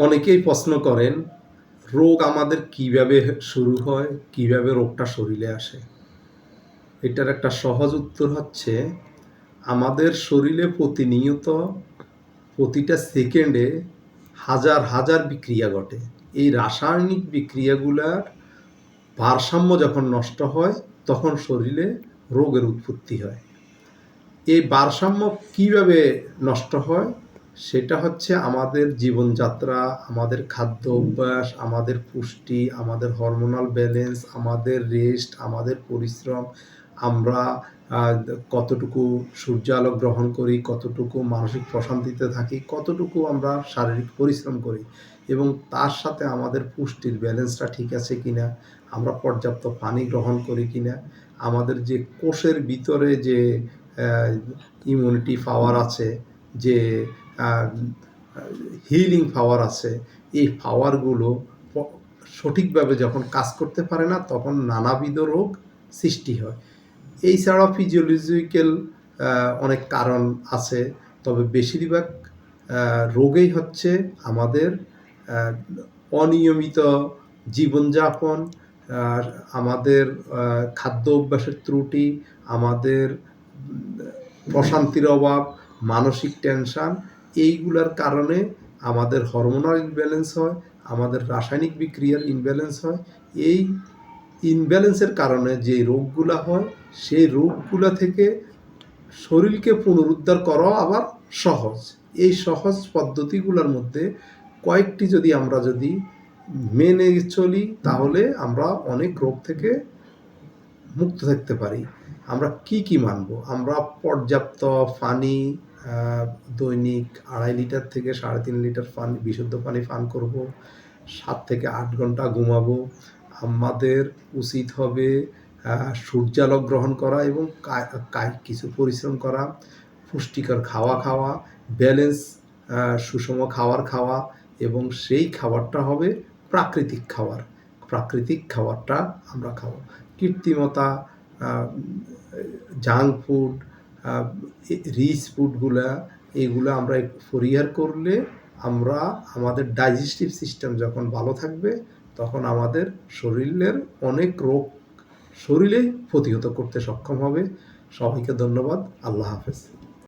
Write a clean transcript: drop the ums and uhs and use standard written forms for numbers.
অনেকেই প্রশ্ন করেন, রোগ আমাদের কিভাবে শুরু হয়, কিভাবে রোগটা শরীরে আসে? এটার একটা সহজ উত্তর হচ্ছে, আমাদের শরীরে প্রতিনিয়ত প্রতিটা সেকেন্ডে হাজার, হাজার বিক্রিয়া ঘটে। এই রাসায়নিক বিক্রিয়াগুলার ভারসাম্য যখন নষ্ট হয়, তখন শরীরে রোগের উৎপত্তি হয়। এই ভারসাম্য কিভাবে নষ্ট হয়? সেটা হচ্ছে আমাদের জীবনযাত্রা, আমাদের খাদ্য অভ্যাস, আমাদের পুষ্টি, আমাদের হরমোনাল ব্যালেন্স, আমাদের রেস্ট, আমাদের পরিশ্রম, আমরা কতটুকু সূর্যালোক গ্রহণ করি, কতটুকু মানসিক প্রশান্তিতে থাকি, কতটুকু আমরা শারীরিক পরিশ্রম করি এবং তার সাথে আমাদের পুষ্টির ব্যালেন্সটা ঠিক আছে কিনা, আমরা পর্যাপ্ত পানি গ্রহণ করি কিনা, আমাদের যে কোষের ভিতরে যে ইমিউনিটি পাওয়ার আছে, যে হিলিং পাওয়ার আছে, এই পাওয়ারগুলো সঠিকভাবে যখন কাজ করতে পারে না, তখন নানাবিধ রোগ সৃষ্টি হয়। এই ছাড়াও ফিজিওলজিক্যাল অনেক কারণ আছে, তবে বেশিরভাগ রোগেই হচ্ছে আমাদের অনিয়মিত জীবনযাপন, আমাদের খাদ্য অভ্যাসের ত্রুটি, আমাদের প্রশান্তির অভাব, মানসিক টেনশন, এইগুলার কারণে আমাদের হরমোনাল ইমব্যালেন্স হয়, আমাদের রাসায়নিক বিক্রিয়ার ইমব্যালেন্স হয়। এই ইমব্যালেন্সের কারণে যে রোগগুলা হয়, সেই রোগগুলা থেকে শরীরকে পুনরুদ্ধার করাও আবার সহজ। এই সহজ পদ্ধতিগুলোর মধ্যে কয়েকটি আমরা যদি মেনে চলি, তাহলে আমরা অনেক রোগ থেকে মুক্ত থাকতে পারি। আমরা কি মানব? আমরা পর্যাপ্ত পানি, দৈনিক ২.৫ লিটার থেকে ৩.৫ লিটার পানি, বিশুদ্ধ পানি পান করব। ৭ থেকে ৮ ঘন্টা ঘুমাবো। আমাদের উচিত হবে সূর্যালোক গ্রহণ করা এবং কায়িক কিছু পরিশ্রম করা, পুষ্টিকর খাওয়া, ব্যালেন্স সুষম খাবার খাওয়া, এবং সেই খাবারটা হবে প্রাকৃতিক খাবার। প্রাকৃতিক খাবারটা আমরা খাবো। কৃত্রিমতা, জাঙ্ক ফুড, রিচ ফুডগুলা, এগুলো আমরা পরিহার করলে আমরা আমাদের ডাইজেস্টিভ সিস্টেম যখন ভালো থাকবে, তখন আমাদের শরীরের অনেক রোগ শরীরে প্রতিহত করতে সক্ষম হবে। সবাইকে ধন্যবাদ। আল্লাহ হাফেজ।